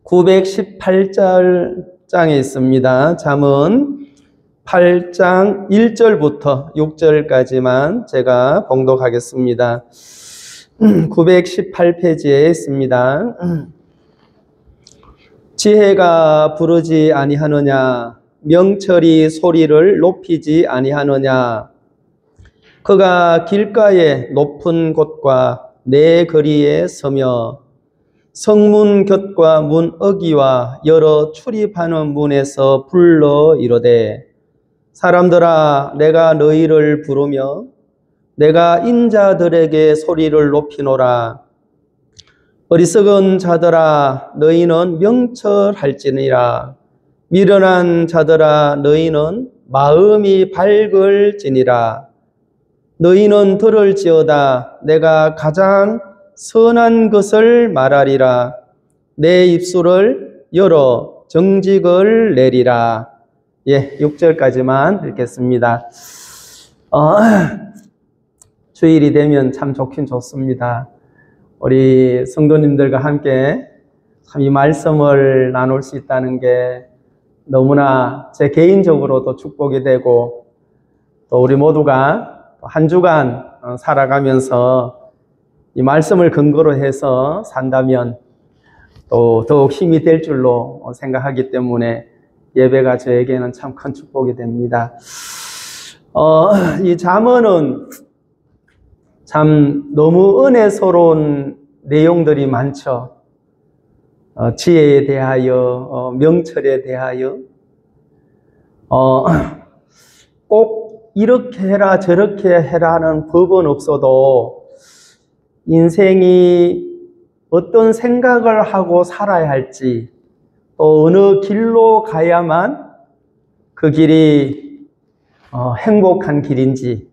918장에 있습니다. 잠언 8장 1절부터 6절까지만 제가 봉독하겠습니다. 918페이지에 있습니다. 지혜가 부르지 아니하느냐, 명철이 소리를 높이지 아니하느냐. 그가 길가의 높은 곳과 내 거리에 서며 성문 곁과 문 어귀와 여러 출입하는 문에서 불러 이르되, 사람들아, 내가 너희를 부르며 내가 인자들에게 소리를 높이노라. 어리석은 자들아, 너희는 명철할지니라. 미련한 자들아, 너희는 마음이 밝을지니라. 너희는 들을지어다. 내가 가장 선한 것을 말하리라. 내 입술을 열어 정직을 내리라. 6절까지만 읽겠습니다. 주일이 되면 참 좋긴 좋습니다. 우리 성도님들과 함께 참 이 말씀을 나눌 수 있다는 게 너무나 제 개인적으로도 축복이 되고, 또 우리 모두가 한 주간 살아가면서 이 말씀을 근거로 해서 산다면 또 더욱 힘이 될 줄로 생각하기 때문에 예배가 저에게는 참 큰 축복이 됩니다. 이 잠언은 참 너무 은혜스러운 내용들이 많죠. 지혜에 대하여, 명철에 대하여, 꼭 이렇게 해라 저렇게 해라는 법은 없어도 인생이 어떤 생각을 하고 살아야 할지, 또 어느 길로 가야만 그 길이 행복한 길인지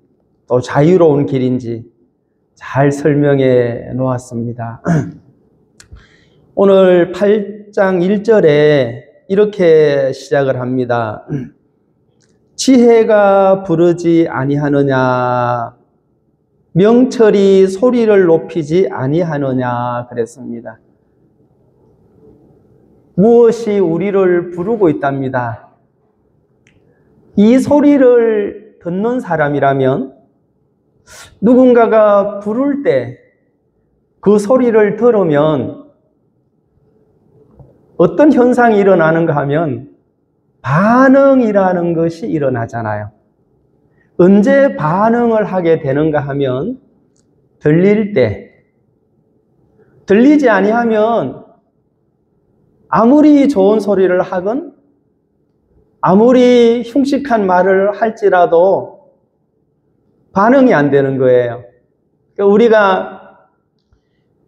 또 자유로운 길인지 잘 설명해 놓았습니다. 오늘 8장 1절에 이렇게 시작을 합니다. 지혜가 부르지 아니하느냐, 명철이 소리를 높이지 아니하느냐 그랬습니다. 무엇이 우리를 부르고 있답니다. 이 소리를 듣는 사람이라면 누군가가 부를 때 그 소리를 들으면 어떤 현상이 일어나는가 하면 반응이라는 것이 일어나잖아요. 언제 반응을 하게 되는가 하면 들릴 때, 들리지 아니하면 아무리 좋은 소리를 하건 아무리 흉측한 말을 할지라도 반응이 안 되는 거예요. 그러니까 우리가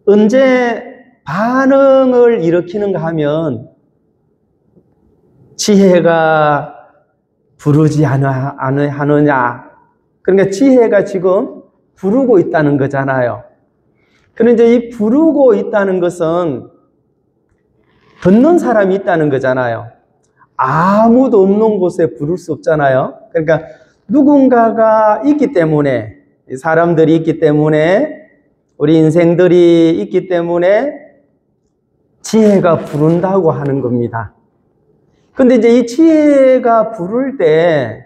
언제 반응을 일으키는가 하면 지혜가 부르지 않으냐. 그러니까 지혜가 지금 부르고 있다는 거잖아요. 그런데 이 부르고 있다는 것은 듣는 사람이 있다는 거잖아요. 아무도 없는 곳에 부를 수 없잖아요. 그러니까 누군가가 있기 때문에, 사람들이 있기 때문에, 우리 인생들이 있기 때문에 지혜가 부른다고 하는 겁니다. 근데 이제 이 지혜가 부를 때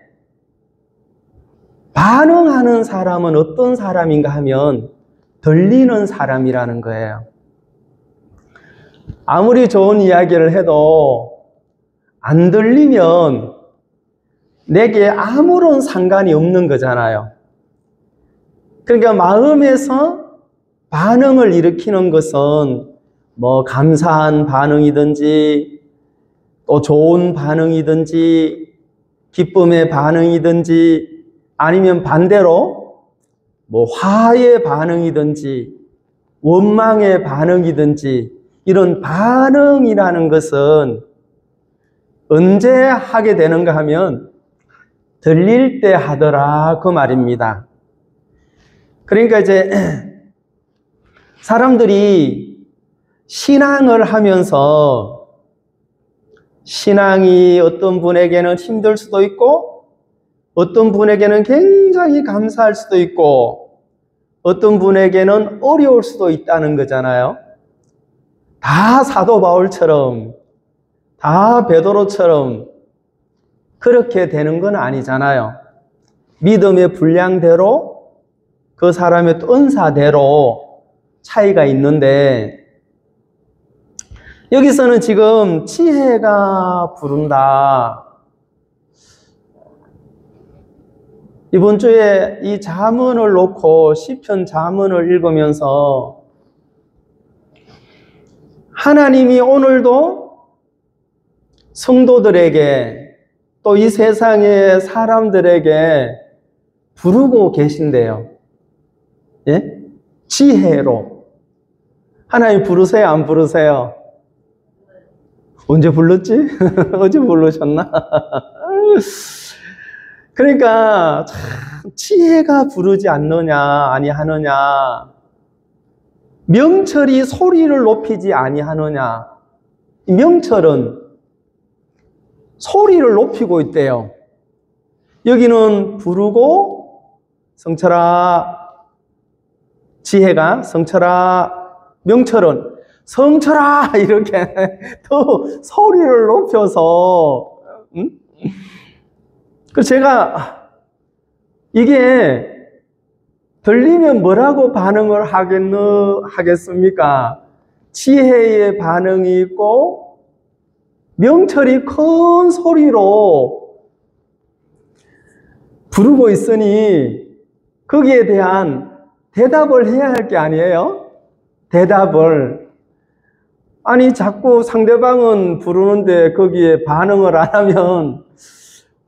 반응하는 사람은 어떤 사람인가 하면 들리는 사람이라는 거예요. 아무리 좋은 이야기를 해도 안 들리면 내게 아무런 상관이 없는 거잖아요. 그러니까 마음에서 반응을 일으키는 것은 뭐 감사한 반응이든지 또 좋은 반응이든지 기쁨의 반응이든지 아니면 반대로 뭐 화의 반응이든지 원망의 반응이든지 이런 반응이라는 것은 언제 하게 되는가 하면 들릴 때 하더라 그 말입니다. 그러니까 이제 사람들이 신앙을 하면서 신앙이 어떤 분에게는 힘들 수도 있고 어떤 분에게는 굉장히 감사할 수도 있고 어떤 분에게는 어려울 수도 있다는 거잖아요. 다 사도 바울처럼, 다 베드로처럼 그렇게 되는 건 아니잖아요. 믿음의 분량대로, 그 사람의 은사대로 차이가 있는데, 여기서는 지금 지혜가 부른다. 이번 주에 이 잠언을 놓고 시편 잠언을 읽으면서 하나님이 오늘도 성도들에게 또 이 세상의 사람들에게 부르고 계신대요. 예? 지혜로. 하나님 부르세요, 안 부르세요? 언제 불렀지? 어제 부르셨나? 그러니까 참 지혜가 부르지 않느냐 아니하느냐, 명철이 소리를 높이지 아니하느냐. 명철은 소리를 높이고 있대요. 여기는 부르고 성철아, 지혜가 성철아, 명철은 성철아 이렇게 더 소리를 높여서, 그래서 제가 이게 들리면 뭐라고 반응을 하겠습니까? 지혜의 반응이 있고 명철이 큰 소리로 부르고 있으니 거기에 대한 대답을 해야 할 게 아니에요? 대답을. 아니 자꾸 상대방은 부르는데 거기에 반응을 안 하면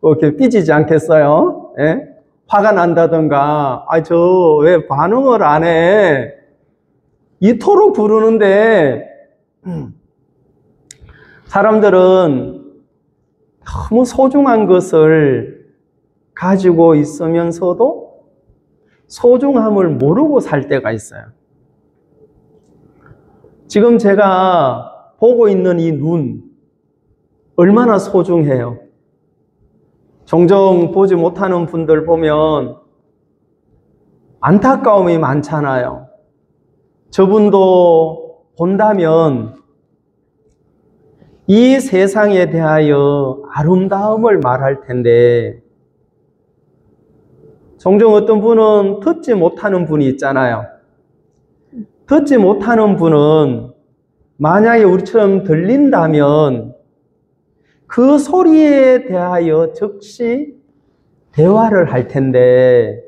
이렇게 삐지지 않겠어요? 예? 화가 난다든가, 아, 저 왜 반응을 안 해? 이토록 부르는데, 사람들은 너무 소중한 것을 가지고 있으면서도 소중함을 모르고 살 때가 있어요. 지금 제가 보고 있는 이 눈, 얼마나 소중해요. 종종 보지 못하는 분들 보면 안타까움이 많잖아요. 저분도 본다면 이 세상에 대하여 아름다움을 말할 텐데, 종종 어떤 분은 듣지 못하는 분이 있잖아요. 듣지 못하는 분은 만약에 우리처럼 들린다면 그 소리에 대하여 즉시 대화를 할 텐데,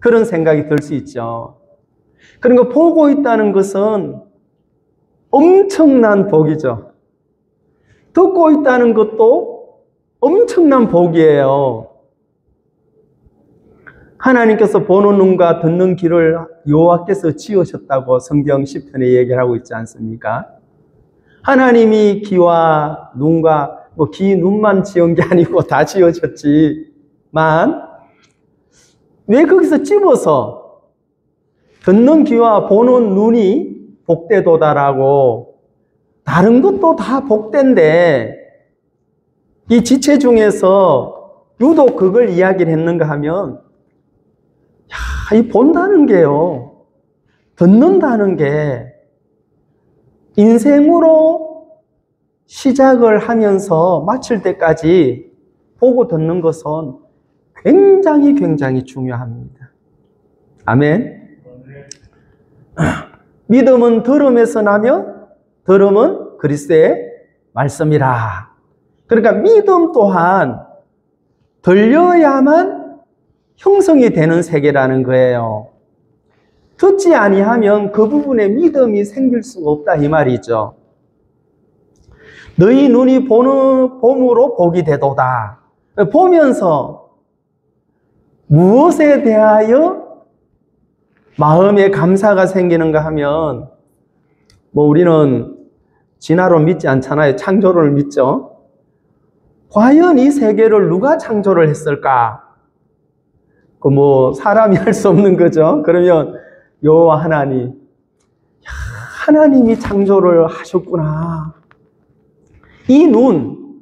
그런 생각이 들 수 있죠. 그러니까 보고 있다는 것은 엄청난 복이죠. 듣고 있다는 것도 엄청난 복이에요. 하나님께서 보는 눈과 듣는 귀를 여호와께서 지으셨다고 성경 시편에 얘기를 하고 있지 않습니까? 하나님이 귀와 눈과 귀, 눈만 지은 게 아니고 다 지어졌지만 왜 거기서 집어서 듣는 귀와 보는 눈이 복되도다라고, 다른 것도 다 복된데 이 지체 중에서 유독 그걸 이야기를 했는가 하면, 이 본다는 게요, 듣는다는 게 인생으로 시작을 하면서 마칠 때까지 보고 듣는 것은 굉장히 중요합니다. 아멘. 믿음은 들음에서 나며 들음은 그리스도의 말씀이라. 그러니까 믿음 또한 들려야만 형성이 되는 세계라는 거예요. 듣지 아니하면 그 부분에 믿음이 생길 수가 없다 이 말이죠. 너희 눈이 봄으로 복이 되도다. 보면서 무엇에 대하여 마음에 감사가 생기는가 하면, 우리는 진화론 믿지 않잖아요. 창조론을 믿죠. 과연 이 세계를 누가 창조를 했을까? 사람이 할 수 없는 거죠. 그러면 여호와 하나님이 창조를 하셨구나. 이 눈,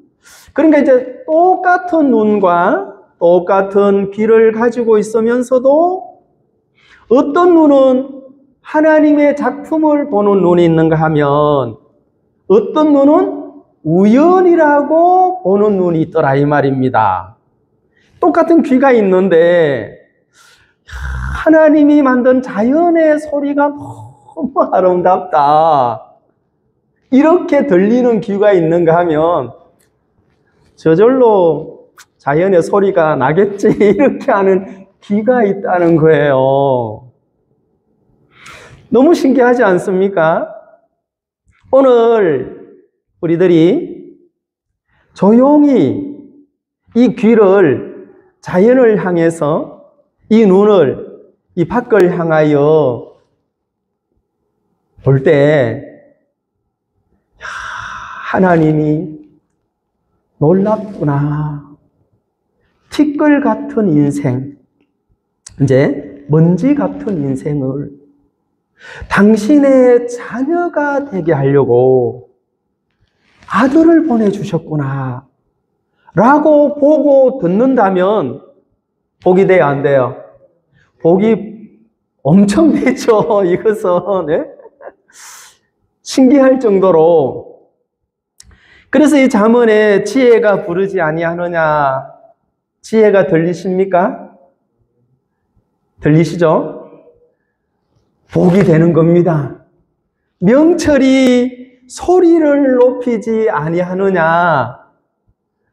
그러니까 이제 똑같은 눈과 똑같은 귀를 가지고 있으면서도 어떤 눈은 하나님의 작품을 보는 눈이 있는가 하면 어떤 눈은 우연이라고 보는 눈이 있더라 이 말입니다. 똑같은 귀가 있는데 하나님이 만든 자연의 소리가 너무 아름답다, 이렇게 들리는 귀가 있는가 하면 저절로 자연의 소리가 나겠지, 이렇게 하는 귀가 있다는 거예요. 너무 신기하지 않습니까? 오늘 우리들이 조용히 이 귀를 자연을 향해서, 이 눈을 이 밖을 향하여 볼 때 하나님이 놀랍구나. 티끌 같은 인생, 이제 먼지 같은 인생을 당신의 자녀가 되게 하려고 아들을 보내주셨구나 라고 보고 듣는다면 복이 돼야 안 돼요? 복이 엄청 되죠. 이것은 네? 신기할 정도로. 그래서 이 잠언에 지혜가 부르지 아니하느냐, 지혜가 들리십니까? 들리시죠? 복이 되는 겁니다. 명철이 소리를 높이지 아니하느냐.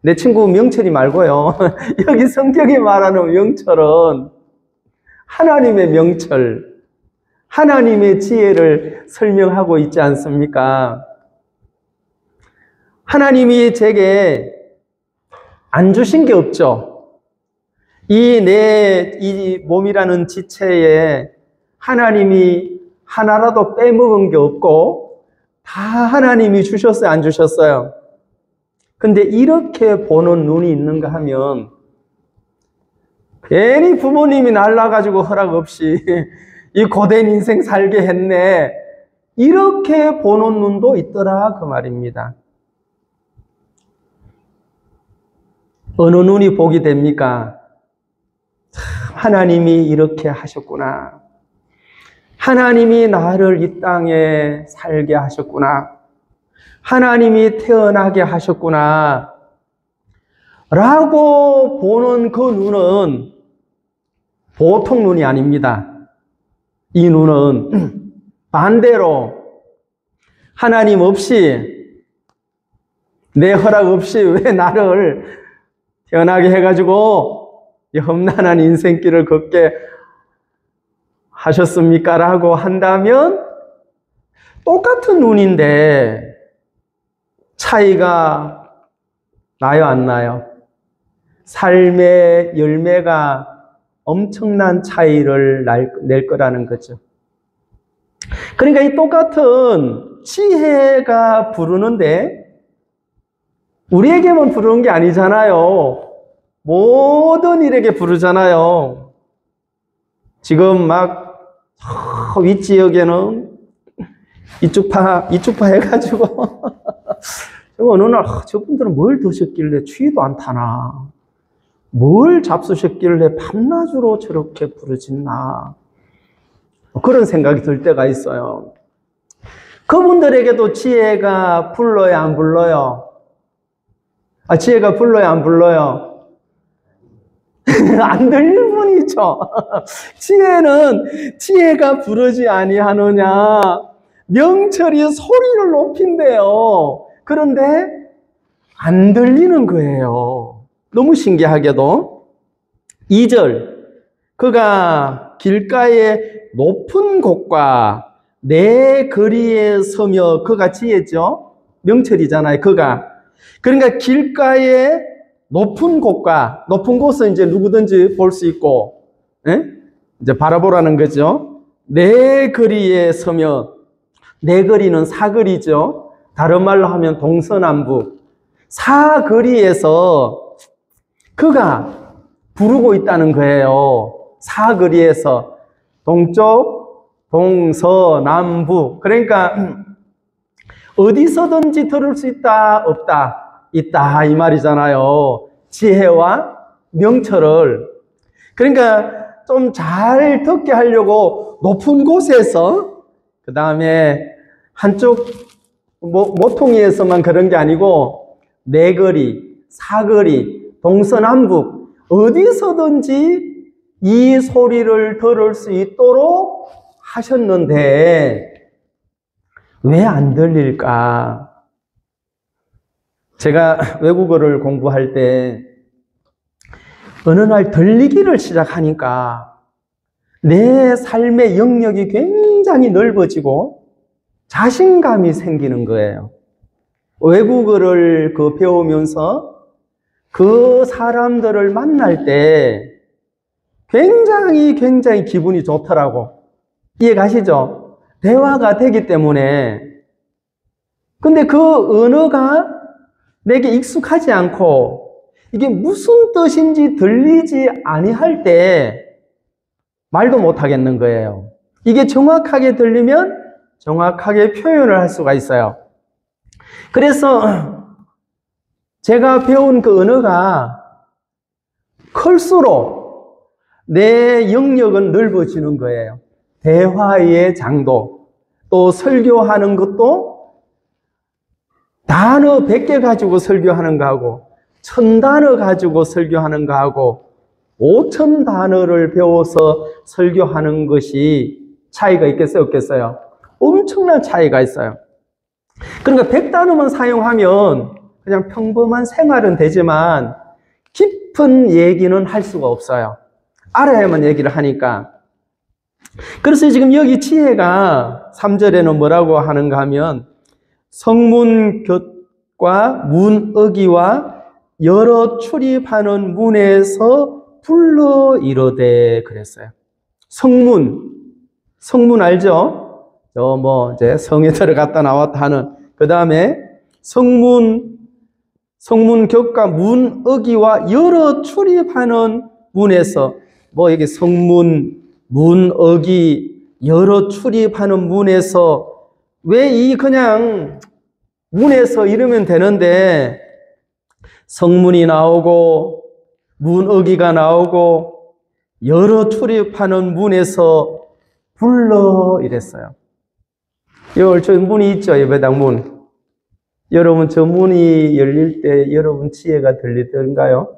내 친구 명철이 말고요. 여기 성경이 말하는 명철은 하나님의 명철, 하나님의 지혜를 설명하고 있지 않습니까? 하나님이 제게 안 주신 게 없죠. 이 몸이라는 지체에 하나님이 하나라도 빼먹은 게 없고 다 하나님이 주셨어요, 안 주셨어요? 근데 이렇게 보는 눈이 있는가 하면 괜히 부모님이 날라가지고 허락 없이 이 고된 인생 살게 했네, 이렇게 보는 눈도 있더라 그 말입니다. 어느 눈이 복이 됩니까? 하나님이 이렇게 하셨구나, 하나님이 나를 이 땅에 살게 하셨구나, 하나님이 태어나게 하셨구나 라고 보는 그 눈은 보통 눈이 아닙니다. 이 눈은 반대로 하나님 없이, 내 허락 없이 왜 나를 태어나게 해가지고 이 험난한 인생길을 걷게 하셨습니까? 라고 한다면 똑같은 눈인데 차이가 나요, 안 나요? 삶의 열매가 엄청난 차이를 낼 거라는 거죠. 그러니까 이 똑같은 지혜가 부르는데 우리에게만 부르는 게 아니잖아요. 모든 일에게 부르잖아요. 지금 막 윗지역에는 이쪽파 해가지고 어느 날 저분들은 뭘 드셨길래 추위도 안 타나, 뭘 잡수셨길래 밤낮으로 저렇게 부르짖나, 그런 생각이 들 때가 있어요. 그분들에게도 지혜가 불러요, 안 불러요? 지혜가 불러요, 안 불러요? 안 들릴 뿐이죠. 지혜가 부르지 아니하느냐, 명철이 소리를 높인대요. 그런데 안 들리는 거예요. 너무 신기하게도 2절, 그가 길가의 높은 곳과 내 거리에 서며, 그가 지혜죠. 명철이잖아요, 그가. 그러니까 길가의 높은 곳과, 높은 곳은 이제 누구든지 볼 수 있고, 이제 바라보라는 거죠. 내 거리에 서며, 내 거리는 사거리죠. 다른 말로 하면 동서남북. 사거리에서 그가 부르고 있다는 거예요. 사거리에서. 동쪽, 동서남북. 그러니까 어디서든지 들을 수 있다, 없다, 있다, 이 말이잖아요. 지혜와 명철을. 그러니까 좀 잘 듣게 하려고 높은 곳에서, 그 다음에 한쪽 모퉁이에서만 그런 게 아니고 네거리, 사거리, 동서남북 어디서든지 이 소리를 들을 수 있도록 하셨는데 왜 안 들릴까? 제가 외국어를 공부할 때 어느 날 들리기를 시작하니까 내 삶의 영역이 굉장히 넓어지고 자신감이 생기는 거예요. 외국어를 배우면서 그 사람들을 만날 때 굉장히 기분이 좋더라고. 이해가시죠? 대화가 되기 때문에. 근데 그 언어가 내게 익숙하지 않고 이게 무슨 뜻인지 들리지 아니할 때 말도 못 하겠는 거예요. 이게 정확하게 들리면 정확하게 표현을 할 수가 있어요. 그래서 제가 배운 그 언어가 클수록 내 영역은 넓어지는 거예요. 대화의 장도, 또 설교하는 것도 단어 100개 가지고 설교하는 거하고 1000단어 가지고 설교하는 거하고 5000단어를 배워서 설교하는 것이 차이가 있겠어요, 없겠어요? 엄청난 차이가 있어요. 그러니까 100단어만 사용하면 그냥 평범한 생활은 되지만 깊은 얘기는 할 수가 없어요. 알아야만 얘기를 하니까. 그래서 지금 여기 지혜가 3절에는 뭐라고 하는가 하면 성문곁과 문어기와 여러 출입하는 문에서 불러 이르되 그랬어요. 성문 알죠? 이제 성에 들어갔다 나왔다 하는, 그 다음에 성문곁과 문어기와 여러 출입하는 문에서, 이게 성문, 문어기, 여러 출입하는 문에서, 왜 그냥 문에서 이러면 되는데, 성문이 나오고, 문어기가 나오고, 여러 출입하는 문에서 불러 이랬어요. 저 문이 있죠, 예배당 문. 여러분, 저 문이 열릴 때 여러분 지혜가 들리던가요?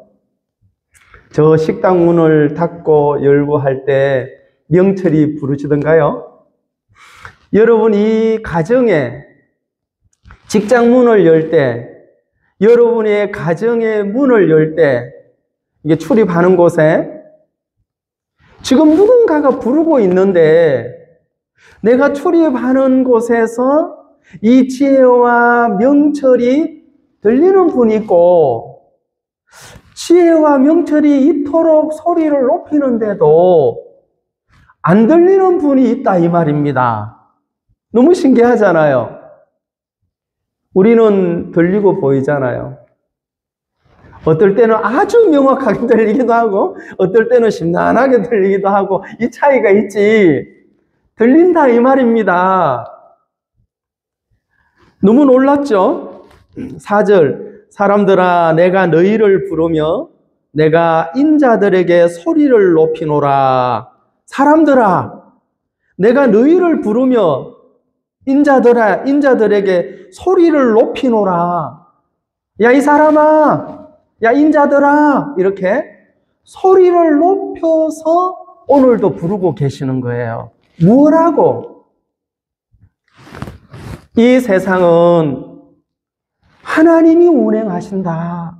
저 식당 문을 닫고 열고 할 때 명철이 부르시던가요? 여러분, 이 가정에 직장 문을 열 때, 여러분의 가정의 문을 열 때, 이게 출입하는 곳에 지금 누군가가 부르고 있는데 내가 출입하는 곳에서 이 지혜와 명철이 들리는 분이 있고, 지혜와 명철이 이토록 소리를 높이는데도 안 들리는 분이 있다 이 말입니다. 너무 신기하잖아요. 우리는 들리고 보이잖아요. 어떨 때는 아주 명확하게 들리기도 하고 어떨 때는 심란하게 들리기도 하고, 이 차이가 있지. 들린다 이 말입니다. 너무 놀랍죠? 4절, 사람들아 내가 너희를 부르며 내가 인자들에게 소리를 높이노라. 사람들아 내가 너희를 부르며 인자들에게 소리를 높이노라. 야 이 사람아, 야 인자들아, 이렇게 소리를 높여서 오늘도 부르고 계시는 거예요. 뭐라고? 이 세상은 하나님이 운행하신다.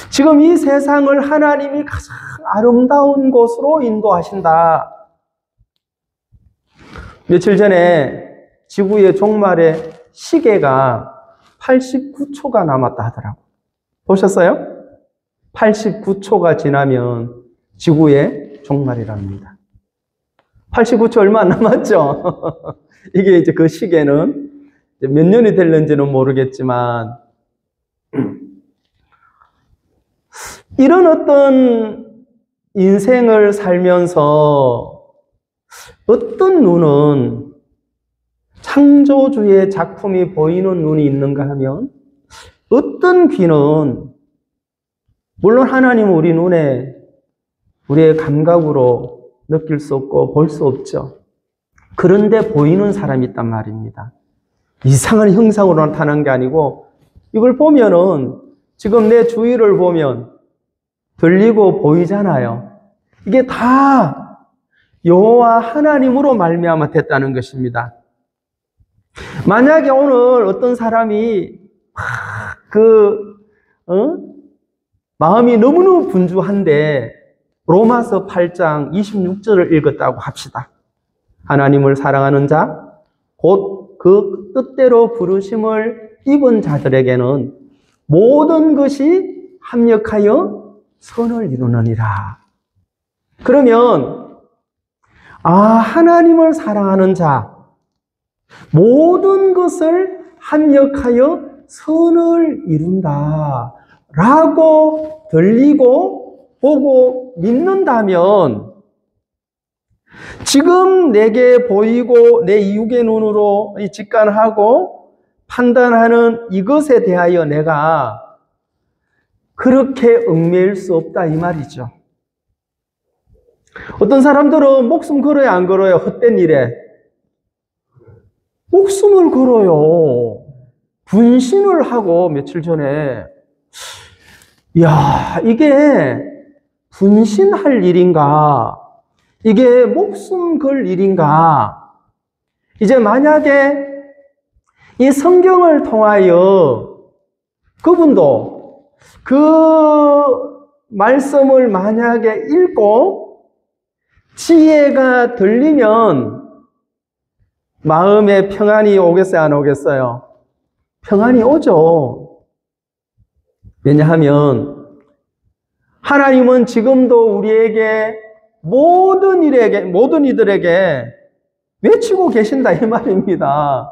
지금 이 세상을 하나님이 가장 아름다운 곳으로 인도하신다. 며칠 전에 지구의 종말에 시계가 89초가 남았다 하더라고요. 보셨어요? 89초가 지나면 지구의 종말이랍니다. 89초 얼마 안 남았죠? 이게 이제 그 시계는 몇 년이 될는지는 모르겠지만, 이런 어떤 인생을 살면서 어떤 눈은 창조주의 작품이 보이는 눈이 있는가 하면, 어떤 귀는 물론 하나님은 우리 눈에, 우리의 감각으로 느낄 수 없고 볼 수 없죠. 그런데 보이는 사람이 있단 말입니다. 이상한 형상으로 나타난 게 아니고 이걸 보면은 지금 내 주위를 보면 들리고 보이잖아요. 이게 다 여호와 하나님으로 말미암아 됐다는 것입니다. 만약에 오늘 어떤 사람이 마음이 너무너무 분주한데 로마서 8장 26절을 읽었다고 합시다. 하나님을 사랑하는 자, 곧 그 뜻대로 부르심을 입은 자들에게는 모든 것이 합력하여 선을 이루느니라. 그러면 하나님을 사랑하는 자, 모든 것을 합력하여 선을 이룬다 라고 들리고 보고 믿는다면 지금 내게 보이고 내 육의 눈으로 직관하고 판단하는 이것에 대하여 내가 그렇게 얽매일 수 없다 이 말이죠. 어떤 사람들은 목숨 걸어요 안 걸어요? 헛된 일에 목숨을 걸어요. 분신을 하고 며칠 전에 이게 분신할 일인가? 이게 목숨 걸 일인가? 이제 만약에 이 성경을 통하여 그분도 그 말씀을 만약에 읽고 지혜가 들리면 마음에 평안이 오겠어요? 안 오겠어요? 평안이 오죠. 왜냐하면 하나님은 지금도 우리에게 모든 이들에게 외치고 계신다 이 말입니다.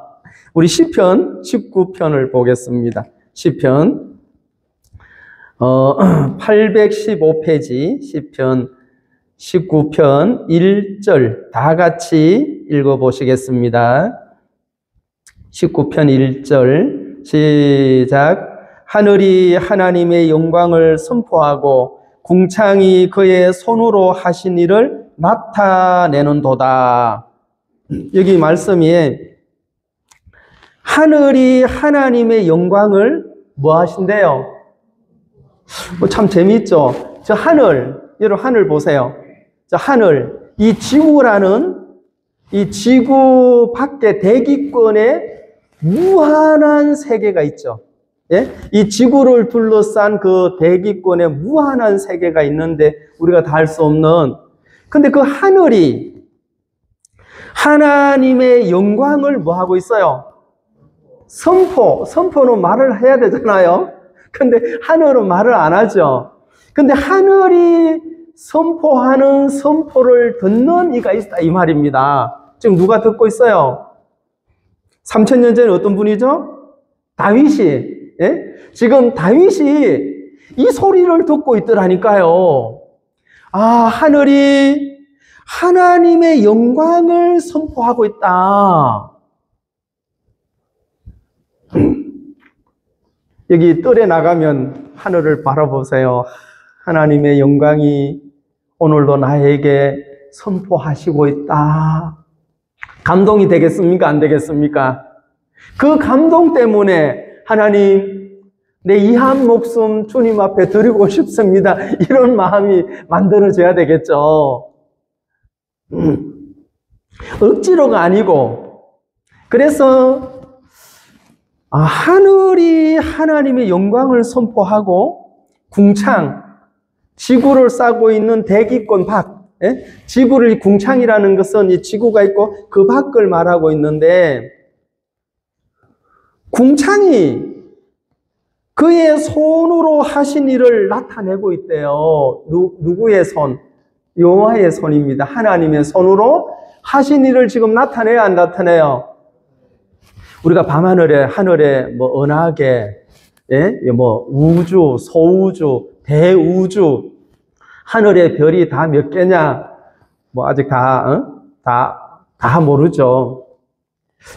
우리 시편 19편을 보겠습니다. 시편 815페이지 시편 19편 1절 다 같이 읽어보시겠습니다. 19편 1절 시작. 하늘이 하나님의 영광을 선포하고 궁창이 그의 손으로 하신 일을 나타내는도다. 여기 말씀이 하늘이 하나님의 영광을 뭐 하신대요? 참 재미있죠? 저 하늘, 여러분 하늘 보세요. 저 하늘, 이 지구라는 이 지구 밖에 대기권에 무한한 세계가 있죠. 예? 이 지구를 둘러싼 그 대기권에 무한한 세계가 있는데 우리가 다 알 수 없는, 근데 그 하늘이 하나님의 영광을 뭐 하고 있어요? 선포는 말을 해야 되잖아요. 근데 하늘은 말을 안 하죠. 근데 하늘이 선포하는 선포를 듣는 이가 있다 이 말입니다. 지금 누가 듣고 있어요? 3000년 전에 어떤 분이죠? 다윗이. 예? 지금 다윗이 이 소리를 듣고 있더라니까요. 하늘이 하나님의 영광을 선포하고 있다. 여기 뜰에 나가면 하늘을 바라보세요. 하나님의 영광이 오늘도 나에게 선포하시고 있다. 감동이 되겠습니까? 안 되겠습니까? 그 감동 때문에 하나님, 내 이 한 목숨 주님 앞에 드리고 싶습니다. 이런 마음이 만들어져야 되겠죠. 억지로가 아니고. 그래서 하늘이 하나님의 영광을 선포하고 궁창, 지구를 싸고 있는 대기권 밖, 지구를 궁창이라는 것은 이 지구가 있고 그 밖을 말하고 있는데 궁창이 그의 손으로 하신 일을 나타내고 있대요. 누구의 손? 여호와의 손입니다. 하나님의 손으로 하신 일을 지금 나타내야 안 나타내요? 우리가 밤하늘에 하늘에 뭐 은하계, 뭐 우주, 소우주, 대우주, 하늘의 별이 다 몇 개냐? 뭐 아직 다 모르죠.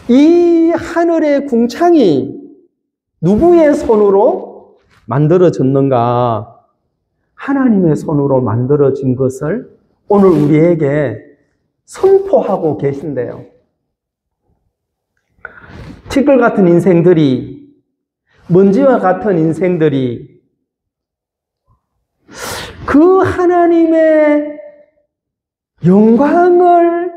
이 하늘의 궁창이 누구의 손으로 만들어졌는가? 하나님의 손으로 만들어진 것을 오늘 우리에게 선포하고 계신데요. 티끌 같은 인생들이, 먼지와 같은 인생들이 그 하나님의 영광을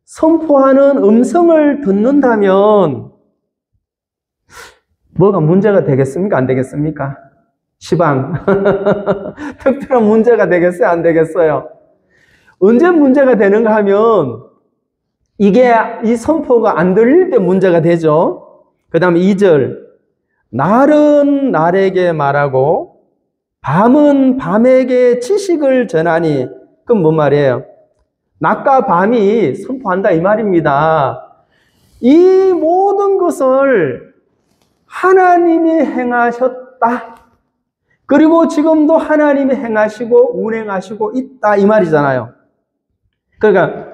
선포하는 음성을 듣는다면 뭐가 문제가 되겠습니까? 안 되겠습니까? 시방. 특별한 문제가 되겠어요? 안 되겠어요? 언제 문제가 되는가 하면 이게 이 선포가 안 들릴 때 문제가 되죠. 그 다음에 2절. 날은 날에게 말하고 밤은 밤에게 지식을 전하니. 그건 뭔 말이에요? 낮과 밤이 선포한다 이 말입니다. 이 모든 것을 하나님이 행하셨다. 그리고 지금도 하나님이 행하시고 운행하시고 있다 이 말이잖아요. 그러니까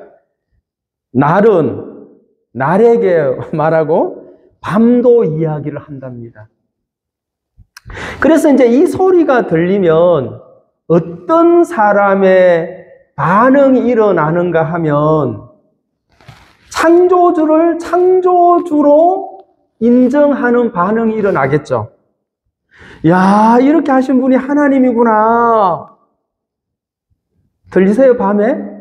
날은 날에게 말하고 밤도 이야기를 한답니다. 그래서 이제 이 소리가 들리면 어떤 사람의 반응이 일어나는가 하면 창조주를 창조주로 인정하는 반응이 일어나겠죠. 야, 이렇게 하신 분이 하나님이구나. 들리세요, 밤에?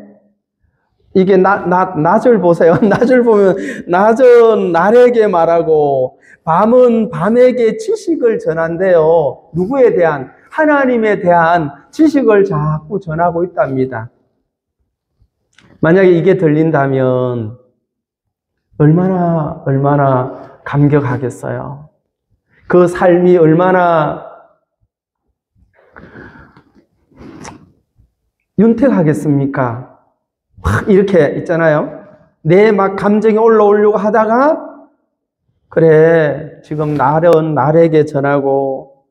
이게 낮을 보세요. 낮을 보면 낮은 날에게 말하고 밤은 밤에게 지식을 전한대요. 누구에 대한? 하나님에 대한 지식을 자꾸 전하고 있답니다. 만약에 이게 들린다면 얼마나 감격하겠어요. 그 삶이 얼마나 윤택하겠습니까? 막 이렇게 있잖아요. 내 막 감정이 올라오려고 하다가 그래 지금 날은 날에게 전하고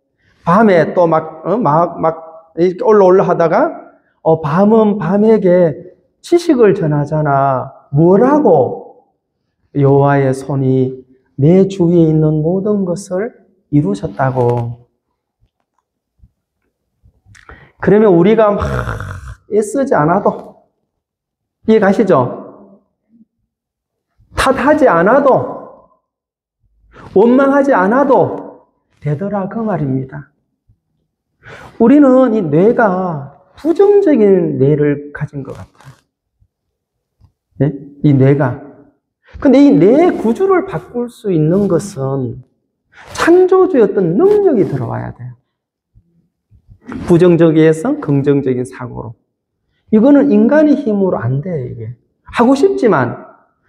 밤에 또 막 이렇게 올라오려 하다가 밤은 밤에게 지식을 전하잖아. 뭐라고? 여호와의 손이 내 주위에 있는 모든 것을 이루셨다고. 그러면 우리가 막 애쓰지 않아도, 이해 가시죠? 탓하지 않아도, 원망하지 않아도 되더라 그 말입니다. 우리는 이 뇌가 부정적인 뇌를 가진 것 같아요. 네? 이 뇌가. 근데 이 뇌 구조를 바꿀 수 있는 것은 창조주의 어떤 능력이 들어와야 돼요. 부정적에서 긍정적인 사고로. 이거는 인간의 힘으로 안 돼요, 이게. 하고 싶지만,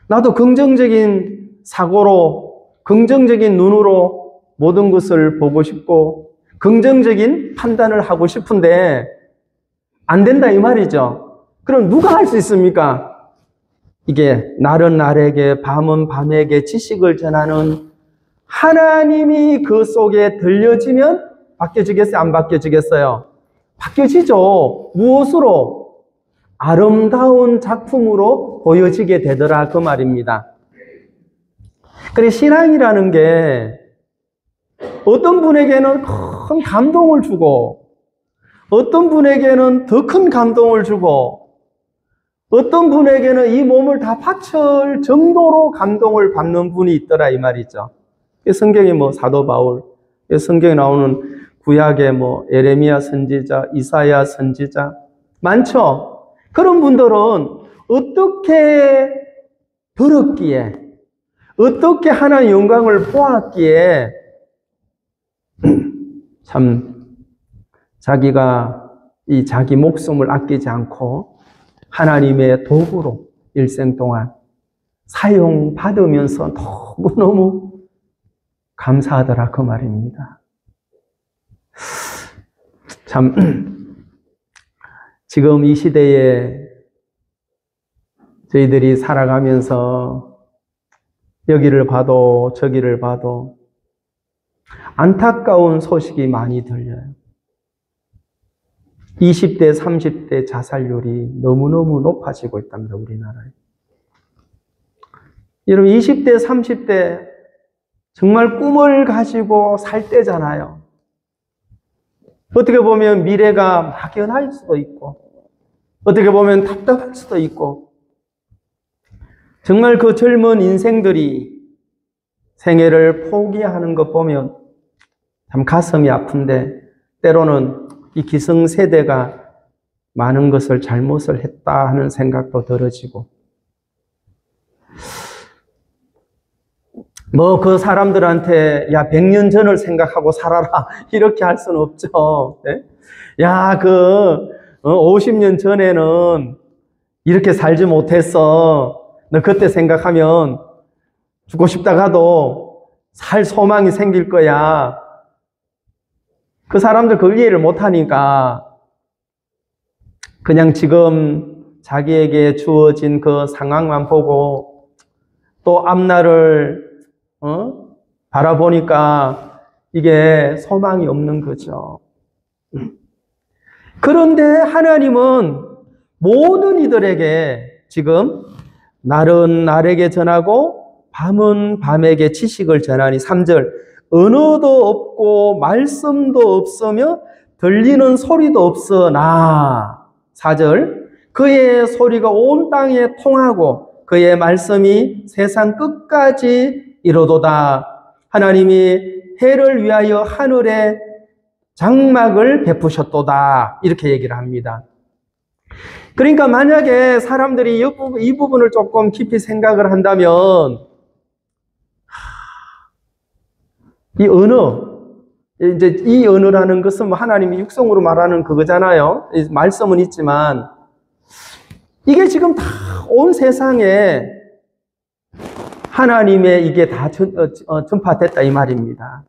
나도 긍정적인 사고로, 긍정적인 눈으로 모든 것을 보고 싶고, 긍정적인 판단을 하고 싶은데, 안 된다, 이 말이죠. 그럼 누가 할 수 있습니까? 이게, 날은 날에게, 밤은 밤에게 지식을 전하는 하나님이 그 속에 들려지면 바뀌어지겠어요? 안 바뀌어지겠어요? 바뀌어지죠. 무엇으로? 아름다운 작품으로 보여지게 되더라 그 말입니다. 그래 신앙이라는 게 어떤 분에게는 큰 감동을 주고 어떤 분에게는 더 큰 감동을 주고 어떤 분에게는 이 몸을 다 바칠 정도로 감동을 받는 분이 있더라 이 말이죠. 성경에 뭐 사도 바울, 성경에 나오는 구약의 뭐 예레미야 선지자, 이사야 선지자 많죠. 그런 분들은 어떻게 들었기에, 어떻게 하나님의 영광을 보았기에 참 자기가 이 자기 목숨을 아끼지 않고 하나님의 도구로 일생 동안 사용받으면서 너무너무 감사하더라 그 말입니다. 참 지금 이 시대에 저희들이 살아가면서 여기를 봐도 저기를 봐도 안타까운 소식이 많이 들려요. 20대, 30대 자살률이 너무너무 높아지고 있답니다, 우리나라에. 여러분, 20대, 30대 정말 꿈을 가지고 살 때잖아요. 어떻게 보면 미래가 막연할 수도 있고, 어떻게 보면 답답할 수도 있고, 정말 그 젊은 인생들이 생애를 포기하는 것 보면 참 가슴이 아픈데, 때로는 이 기성세대가 많은 것을 잘못을 했다 하는 생각도 들어지고, 뭐 그 사람들한테 야 100년 전을 생각하고 살아라 이렇게 할 수는 없죠. 네? 야 50년 전에는 이렇게 살지 못했어. 너 그때 생각하면 죽고 싶다가도 살 소망이 생길 거야. 그 사람들 그 이해를 못하니까 그냥 지금 자기에게 주어진 그 상황만 보고 또 앞날을 바라보니까 이게 소망이 없는 거죠. 그런데 하나님은 모든 이들에게 지금 날은 날에게 전하고 밤은 밤에게 지식을 전하니 3절 언어도 없고 말씀도 없으며 들리는 소리도 없으나 4절 그의 소리가 온 땅에 통하고 그의 말씀이 세상 끝까지 이르도다. 하나님이 해를 위하여 하늘에 장막을 베푸셨도다. 이렇게 얘기를 합니다. 그러니까 만약에 사람들이 이 부분을 조금 깊이 생각을 한다면 이 언어, 이제 이 언어라는 것은 뭐 하나님이 육성으로 말하는 그거잖아요. 말씀은 있지만 이게 지금 다 온 세상에 하나님의 이게 다 전파됐다 이 말입니다.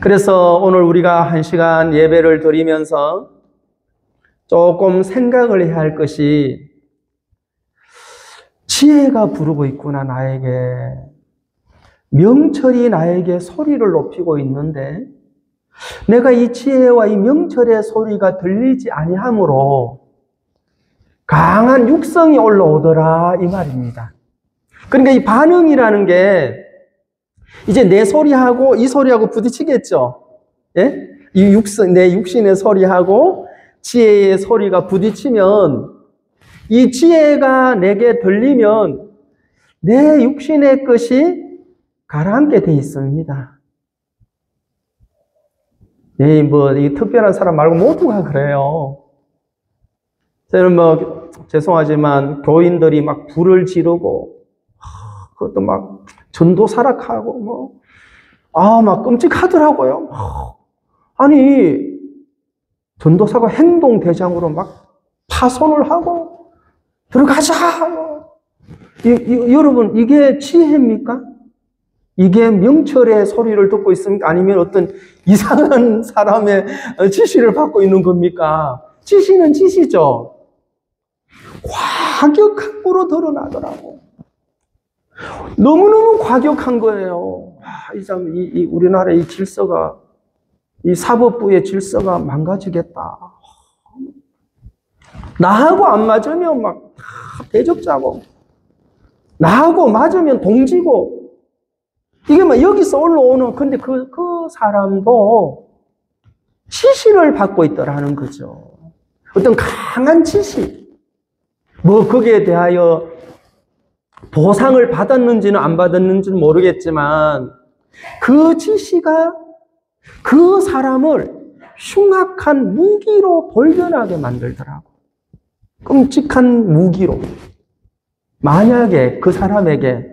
그래서 오늘 우리가 1시간 예배를 드리면서 조금 생각을 해야 할 것이 지혜가 부르고 있구나 나에게. 명철이 나에게 소리를 높이고 있는데 내가 이 지혜와 이 명철의 소리가 들리지 아니하므로 강한 육성이 올라오더라 이 말입니다. 그러니까 이 반응이라는 게 이제 내 소리하고 이 소리하고 부딪히겠죠. 예? 이 내 육신의 소리하고 지혜의 소리가 부딪히면 이 지혜가 내게 들리면 내 육신의 것이 가라앉게 돼 있습니다. 예, 뭐 이 특별한 사람 말고 모두가 그래요. 저는 뭐 죄송하지만 교인들이 막 불을 지르고 그것도 막 전도사락하고 막 끔찍하더라고요. 아니 전도사가 행동대장으로 막 파손을 하고 들어가자. 여러분 이게 지혜입니까? 이게 명철의 소리를 듣고 있습니까? 아니면 어떤 이상한 사람의 지시를 받고 있는 겁니까? 지시는 지시죠. 과격한 거로 드러나더라고. 너무너무 과격한 거예요. 이 우리나라의 이 질서가, 이 사법부의 질서가 망가지겠다. 나하고 안 맞으면 막 대적자고, 나하고 맞으면 동지고, 이게 막 여기서 올라오는, 근데 그 사람도 지시를 받고 있더라는 거죠. 어떤 강한 지시. 뭐 거기에 대하여 보상을 받았는지는 안 받았는지는 모르겠지만 그 지시가 그 사람을 흉악한 무기로 돌변하게 만들더라고. 끔찍한 무기로. 만약에 그 사람에게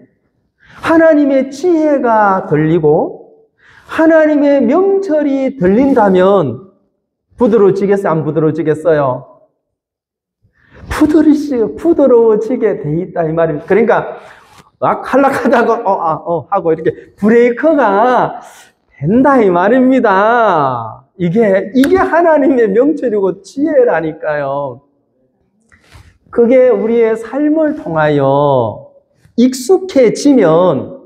하나님의 지혜가 들리고 하나님의 명철이 들린다면 부드러워지겠어요? 안 부드러워지겠어요? 부드러워지게 돼 있다 이 말입니다. 그러니까 막 한락하다가 하고 이렇게 브레이크가 된다 이 말입니다. 이게 하나님의 명철이고 지혜라니까요. 그게 우리의 삶을 통하여 익숙해지면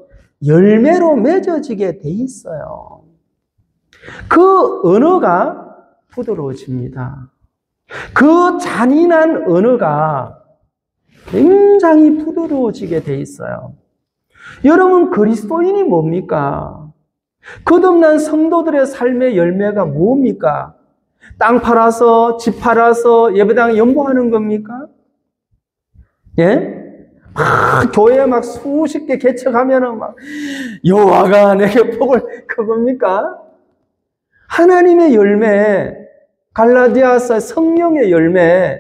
열매로 맺어지게 돼 있어요. 그 언어가 부드러워집니다. 그 잔인한 언어가 굉장히 부드러워지게 돼 있어요. 여러분, 그리스도인이 뭡니까? 거듭난 성도들의 삶의 열매가 뭡니까? 땅 팔아서, 집 팔아서 예배당 연보하는 겁니까? 예? 교회 막 수십 개 개척하면은 막 여호와가 내게 복을 그겁니까? 하나님의 열매, 갈라디아서 성령의 열매,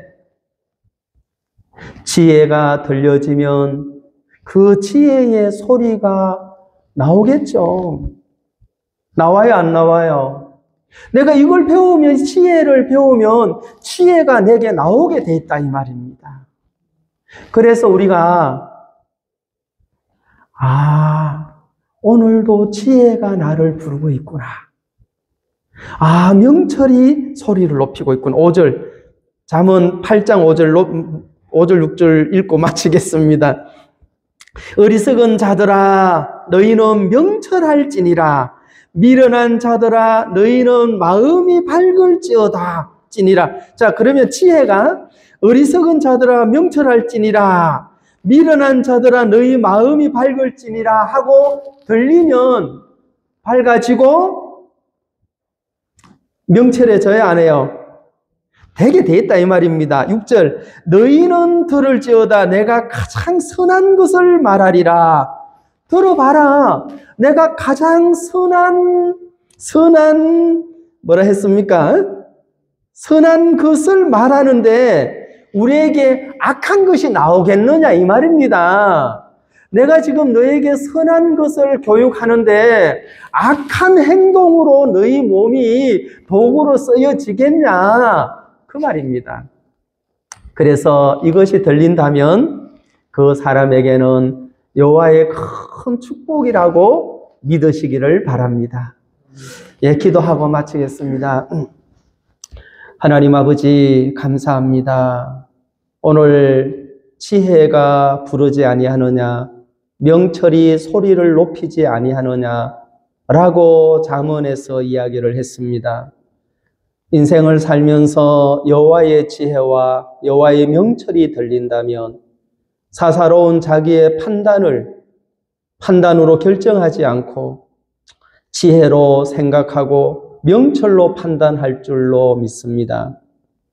지혜가 들려지면 그 지혜의 소리가 나오겠죠. 나와요, 안 나와요? 내가 이걸 배우면, 지혜를 배우면 지혜가 내게 나오게 돼 있다 이 말입니다. 그래서 우리가 오늘도 지혜가 나를 부르고 있구나. 명철이 소리를 높이고 있구나. 5절, 잠언 8장 5절 6절 읽고 마치겠습니다. 어리석은 자들아 너희는 명철할지니라. 미련한 자들아 너희는 마음이 밝을지어다 찌니라. 자, 그러면 지혜가 어리석은 자들아 명철할지니라, 미련한 자들아 너희 마음이 밝을지니라 하고 들리면 밝아지고 명철해져야 안 해요? 되게 돼 있다 이 말입니다. 6절, 너희는 들을지어다 내가 가장 선한 것을 말하리라. 들어봐라. 내가 가장 선한 뭐라 했습니까? 선한 것을 말하는데 우리에게 악한 것이 나오겠느냐 이 말입니다. 내가 지금 너에게 선한 것을 교육하는데 악한 행동으로 너희 몸이 도구로 쓰여지겠냐 그 말입니다. 그래서 이것이 들린다면 그 사람에게는 여호와의 큰 축복이라고 믿으시기를 바랍니다. 예, 기도하고 마치겠습니다. 하나님 아버지 감사합니다. 오늘 지혜가 부르지 아니하느냐, 명철이 소리를 높이지 아니하느냐라고 잠언에서 이야기를 했습니다. 인생을 살면서 여호와의 지혜와 여호와의 명철이 들린다면 사사로운 자기의 판단으로 결정하지 않고 지혜로 생각하고 명철로 판단할 줄로 믿습니다.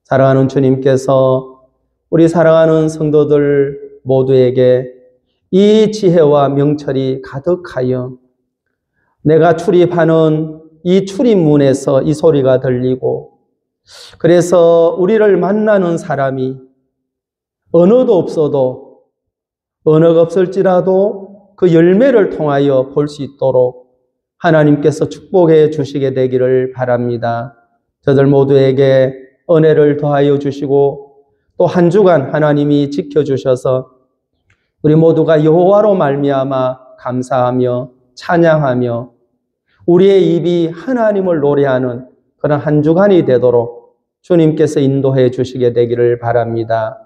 사랑하는 주님께서 우리 사랑하는 성도들 모두에게 이 지혜와 명철이 가득하여 내가 출입하는 이 출입문에서 이 소리가 들리고, 그래서 우리를 만나는 사람이 언어도 없어도, 언어가 없을지라도 그 열매를 통하여 볼 수 있도록 하나님께서 축복해 주시게 되기를 바랍니다. 저들 모두에게 은혜를 더하여 주시고 또 한 주간 하나님이 지켜주셔서 우리 모두가 여호와로 말미암아 감사하며 찬양하며 우리의 입이 하나님을 노래하는 그런 한 주간이 되도록 주님께서 인도해 주시게 되기를 바랍니다.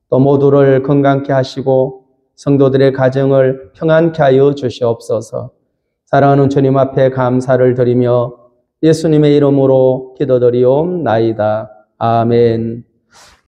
또 모두를 건강케 하시고 성도들의 가정을 평안케 하여 주시옵소서. 사랑하는 주님 앞에 감사를 드리며 예수님의 이름으로 기도드리옵나이다. 아멘.